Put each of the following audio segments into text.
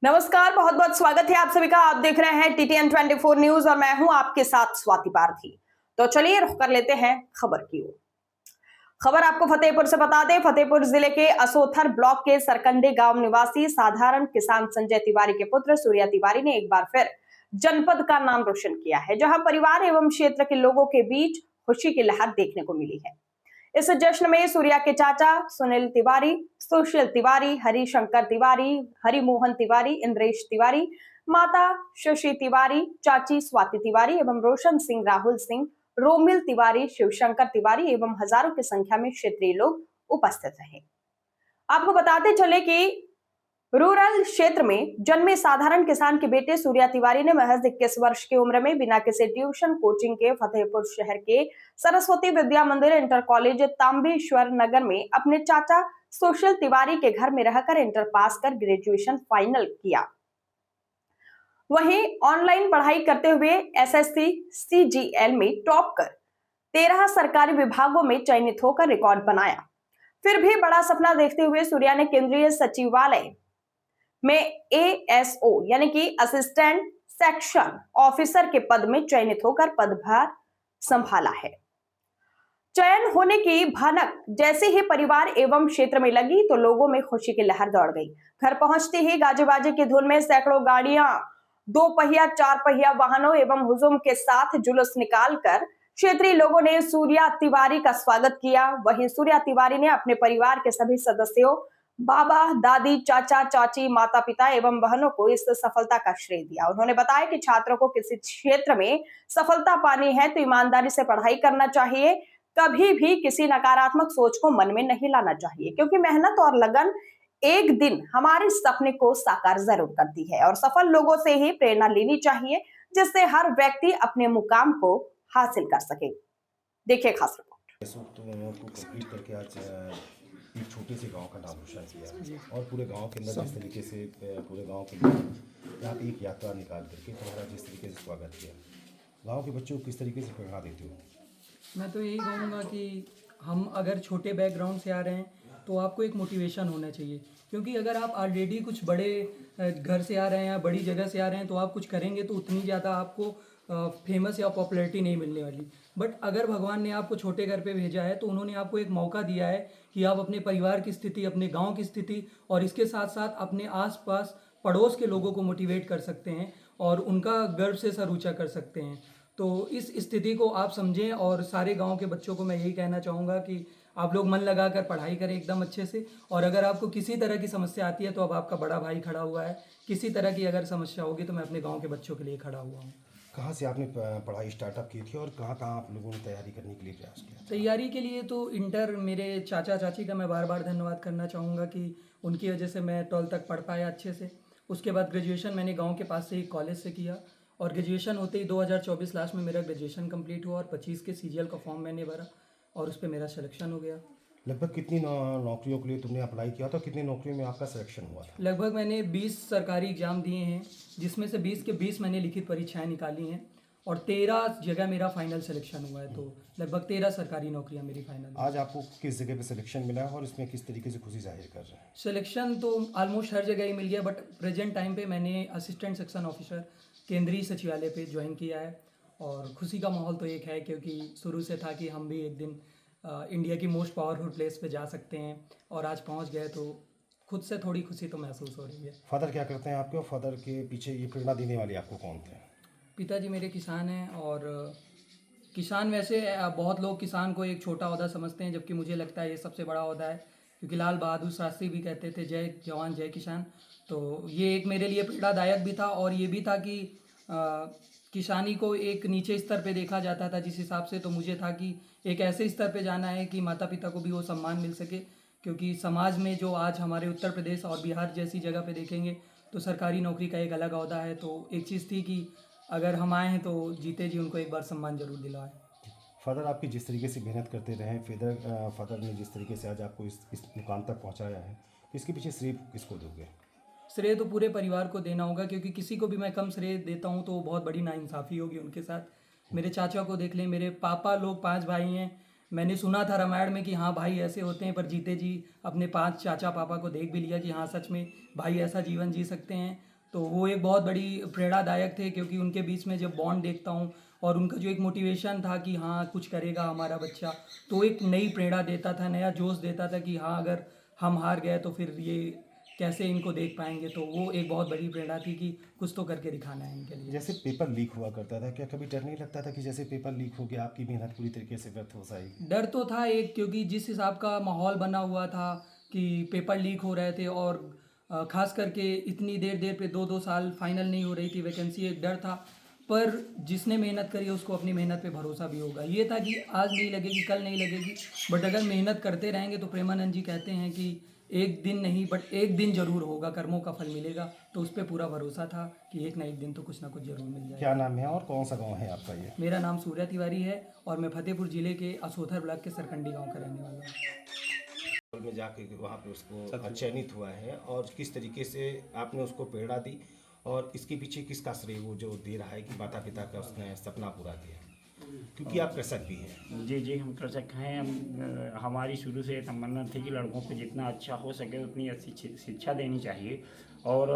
नमस्कार, बहुत बहुत स्वागत है आप सभी का। आप देख रहे हैं टीटीएन 24 न्यूज और मैं हूं आपके साथ स्वाति पारथी। तो चलिए रुख कर लेते हैं खबर की ओर। खबर आपको फतेहपुर से बता दें। फतेहपुर जिले के असोथर ब्लॉक के सरकंडे गांव निवासी साधारण किसान संजय तिवारी के पुत्र सूर्या तिवारी ने एक बार फिर जनपद का नाम रोशन किया है, जहां परिवार एवं क्षेत्र के लोगों के बीच खुशी की लहर देखने को मिली है। इस जश्न में सूर्या के चाचा सुनील तिवारी, सुशील तिवारी, हरिशंकर तिवारी, हरिमोहन तिवारी, इंद्रेश तिवारी, माता शशि तिवारी, चाची स्वाति तिवारी एवं रोशन सिंह, राहुल सिंह, रोमिल तिवारी, शिवशंकर तिवारी एवं हजारों की संख्या में क्षेत्रीय लोग उपस्थित रहे। आपको बताते चले कि रूरल क्षेत्र में जन्मे साधारण किसान के बेटे सूर्या तिवारी ने महज 21 वर्ष की उम्र में बिना किसी ट्यूशन कोचिंग के फतेहपुर शहर के सरस्वती विद्या मंदिर इंटर कॉलेज तांबेश्वर नगर में अपने चाचा सुशील तिवारी के घर में रहकर इंटर पास कर ग्रेजुएशन फाइनल किया। वहीं ऑनलाइन पढ़ाई करते हुए एसएससी सीजीएल में टॉप कर 13 सरकारी विभागों में चयनित होकर रिकॉर्ड बनाया। फिर भी बड़ा सपना देखते हुए सूर्या ने केंद्रीय सचिवालय में एएसओ यानी कि असिस्टेंट सेक्शन ऑफिसर के पद में चयनित होकर पदभार संभाला है। चयन होने की भनक जैसे ही परिवार एवं क्षेत्र में लगी तो लोगों में खुशी की लहर दौड़ गई। घर पहुंचते ही गाजे बाजे की धुन में सैकड़ों गाड़ियां, 2 पहिया 4 पहिया वाहनों एवं हुजूम के साथ जुलूस निकालकर क्षेत्रीय लोगों ने सूर्या तिवारी का स्वागत किया। वहीं सूर्या तिवारी ने अपने परिवार के सभी सदस्यों, बाबा, दादी, चाचा, चाची, माता पिता एवं बहनों को इस सफलता का श्रेय दिया। उन्होंने बताया कि छात्रों को किसी क्षेत्र में सफलता पानी है तो ईमानदारी से पढ़ाई करना चाहिए। कभी भी किसी नकारात्मक सोच को मन में नहीं लाना चाहिए, क्योंकि मेहनत और लगन एक दिन हमारे सपने को साकार जरूर करती है और सफल लोगों से ही प्रेरणा लेनी चाहिए, जिससे हर व्यक्ति अपने मुकाम को हासिल कर सके। देखिए खास रिपोर्ट। इस वक्त को कंप्लीट करके आज एक छोटे से गांव का नाम रोशन किया और पूरे गांव के अंदर जिस तरीके से पूरे गांव के लोग यहाँ पे एक यात्रा निकाल करके तुम्हारा जिस तरीके से स्वागत किया, गांव के बच्चों को किस तरीके से प्रेरणा देते हो? मैं तो यही कहूँगा कि हम अगर छोटे बैकग्राउंड से आ रहे हैं तो आपको एक मोटिवेशन होना चाहिए, क्योंकि अगर आप ऑलरेडी कुछ बड़े घर से आ रहे हैं या बड़ी जगह से आ रहे हैं तो आप कुछ करेंगे तो उतनी ज़्यादा आपको फेमस या पॉपुलैरिटी नहीं मिलने वाली। बट अगर भगवान ने आपको छोटे घर पे भेजा है तो उन्होंने आपको एक मौका दिया है कि आप अपने परिवार की स्थिति, अपने गांव की स्थिति और इसके साथ साथ अपने आसपास पड़ोस के लोगों को मोटिवेट कर सकते हैं और उनका गर्व से सर ऊँचा कर सकते हैं। तो इस स्थिति को आप समझें और सारे गांव के बच्चों को मैं यही कहना चाहूँगा कि आप लोग मन लगाकर पढ़ाई करें एकदम अच्छे से। और अगर आपको किसी तरह की समस्या आती है तो अब आपका बड़ा भाई खड़ा हुआ है, किसी तरह की अगर समस्या होगी तो मैं अपने गांव के बच्चों के लिए खड़ा हुआ हूँ। कहाँ से आपने पढ़ाई स्टार्टअप की थी और कहाँ कहाँ आप लोगों ने तैयारी करने के लिए प्रयास किया? तैयारी के लिए तो इंटर मेरे चाचा चाची का मैं बार बार धन्यवाद करना चाहूँगा कि उनकी वजह से मैं 12 तक पढ़ पाया अच्छे से। उसके बाद ग्रेजुएशन मैंने गांव के पास से एक कॉलेज से किया और ग्रेजुएशन होते ही 2024 लास्ट में मेरा ग्रेजुएशन कंप्लीट हुआ और 25 के सीजीएल का फॉर्म मैंने भरा और उस पर मेरा सिलेक्शन हो गया। लगभग कितनी नौकरियों के लिए तुमने अप्लाई किया था? कितनी नौकरियों में आपका सिलेक्शन हुआ था? लगभग मैंने 20 सरकारी एग्जाम दिए हैं, जिसमें से 20 के 20 मैंने लिखित परीक्षाएं निकाली हैं और 13 जगह मेरा फाइनल सिलेक्शन हुआ है। तो लगभग 13 सरकारी नौकरियां मेरी फाइनल। आज आपको किस जगह पे सिलेक्शन मिला है और इसमें किस तरीके से खुशी जाहिर कर रहे हैं? सिलेक्शन तो ऑलमोस्ट हर जगह ही मिल गया, बट प्रेजेंट टाइम पे मैंने असिस्टेंट सेक्शन ऑफिसर केंद्रीय सचिवालय पे ज्वाइन किया है और खुशी का माहौल तो एक है, क्योंकि शुरू से था कि हम भी एक दिन इंडिया की मोस्ट पावरफुल प्लेस पे जा सकते हैं और आज पहुंच गए, तो खुद से थोड़ी खुशी तो महसूस हो रही है। फादर क्या करते हैं आपके और फादर के पीछे ये प्रेरणा देने वाले आपको कौन थे? पिताजी मेरे किसान हैं और किसान वैसे बहुत लोग किसान को एक छोटा ओहदा समझते हैं, जबकि मुझे लगता है ये सबसे बड़ा ओहदा है, क्योंकि लाल बहादुर शास्त्री भी कहते थे जय जवान जय किसान। तो ये एक मेरे लिए प्रेरणादायक भी था और ये भी था कि किसानी को एक नीचे स्तर पे देखा जाता था जिस हिसाब से, तो मुझे था कि एक ऐसे स्तर पे जाना है कि माता पिता को भी वो सम्मान मिल सके, क्योंकि समाज में जो आज हमारे उत्तर प्रदेश और बिहार जैसी जगह पे देखेंगे तो सरकारी नौकरी का एक अलग ओहदा है। तो एक चीज़ थी कि अगर हम आए हैं तो जीते जी उनको एक बार सम्मान जरूर दिलवाएं। फादर आपकी जिस तरीके से मेहनत करते रहे, फादर ने जिस तरीके से आज आपको इस मुकाम तक पहुंचाया है, इसके पीछे श्रेय किसको दोगे? श्रेय तो पूरे परिवार को देना होगा, क्योंकि किसी को भी मैं कम श्रेय देता हूँ तो बहुत बड़ी नाइंसाफ़ी होगी उनके साथ। मेरे चाचा को देख लें, मेरे पापा लोग 5 भाई हैं, मैंने सुना था रामायण में कि हाँ भाई ऐसे होते हैं, पर जीते जी अपने 5 चाचा पापा को देख भी लिया कि हाँ सच में भाई ऐसा जीवन जी सकते हैं। तो वो एक बहुत बड़ी प्रेरणादायक थे, क्योंकि उनके बीच में जब बॉन्ड देखता हूँ और उनका जो एक मोटिवेशन था कि हाँ कुछ करेगा हमारा बच्चा, तो एक नई प्रेरणा देता था, नया जोश देता था कि हाँ अगर हम हार गए तो फिर ये कैसे इनको देख पाएंगे। तो वो एक बहुत बड़ी प्रेरणा थी कि कुछ तो करके दिखाना है इनके लिए। जैसे पेपर लीक हुआ करता था, क्या कभी डर नहीं लगता था कि जैसे पेपर लीक हो गया आपकी मेहनत पूरी तरीके से व्यर्थ हो जाएगी? डर तो था एक, क्योंकि जिस हिसाब का माहौल बना हुआ था कि पेपर लीक हो रहे थे और खास करके इतनी देर पे 2-2 साल फाइनल नहीं हो रही थी वैकेंसी, एक डर था। पर जिसने मेहनत करी है उसको अपनी मेहनत पे भरोसा भी होगा। ये था कि आज नहीं लगेगी कल नहीं लगेगी, बट अगर मेहनत करते रहेंगे तो प्रेमानंद जी कहते हैं कि एक दिन नहीं बट एक दिन जरूर होगा, कर्मों का फल मिलेगा। तो उस पर पूरा भरोसा था कि एक ना एक दिन तो कुछ ना कुछ जरूर मिल जाएगा। क्या नाम है और कौन सा गांव है आपका ये? मेरा नाम सूर्या तिवारी है और मैं फतेहपुर जिले के असोथर ब्लॉक के सरकंडी गांव का रहने वाला हूँ। में जाके वहाँ पे उसको चयनित हुआ है और किस तरीके से आपने उसको प्रेरणा दी और इसके पीछे किसका श्रेय वो जो दे रहा है कि माता पिता का उसने सपना पूरा किया, क्योंकि आप कृषक भी हैं? जी जी, हम कृषक हैं। हमारी शुरू से तमन्ना थी कि लड़कों को जितना अच्छा हो सके उतनी अच्छी शिक्षा देनी चाहिए और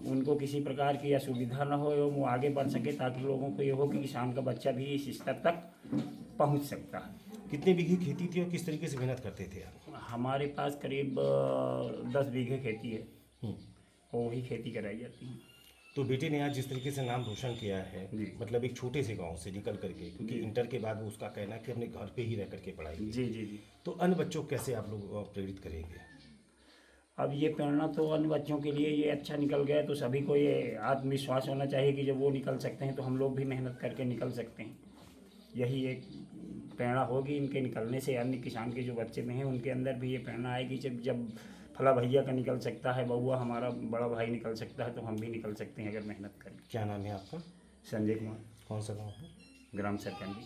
उनको किसी प्रकार की असुविधा न हो एवं वो आगे बढ़ सके, ताकि लोगों को ये हो कि किसान का बच्चा भी इस स्तर तक पहुंच सकता है। कितने बीघे खेती थी और किस तरीके से मेहनत करते थे आप? हमारे पास करीब 10 बीघे खेती है, वो ही खेती कराई जाती है। तो बेटे ने आज जिस तरीके से नाम रोशन किया है, जी। मतलब एक छोटे से गांव से निकल करके, क्योंकि इंटर के बाद वो उसका कहना है कि अपने घर पे ही रह करके पढ़ाई की। जी जी जी। तो अन्य बच्चों को कैसे आप लोग प्रेरित करेंगे? अब ये प्रेरणा तो अन्य बच्चों के लिए ये अच्छा निकल गया तो सभी को ये आत्मविश्वास होना चाहिए कि जब वो निकल सकते हैं तो हम लोग भी मेहनत करके निकल सकते हैं। यही एक प्रेरणा होगी इनके निकलने से। अन्य किसान के जो बच्चे में हैं उनके अंदर भी ये प्रेरणा आएगी जब फला भैया का निकल सकता है, बउआ हमारा बड़ा भाई निकल सकता है, तो हम भी निकल सकते हैं अगर मेहनत करें। क्या नाम है आपका? संजय कुमार, कौन सा गाँव है? ग्राम सरकंडी।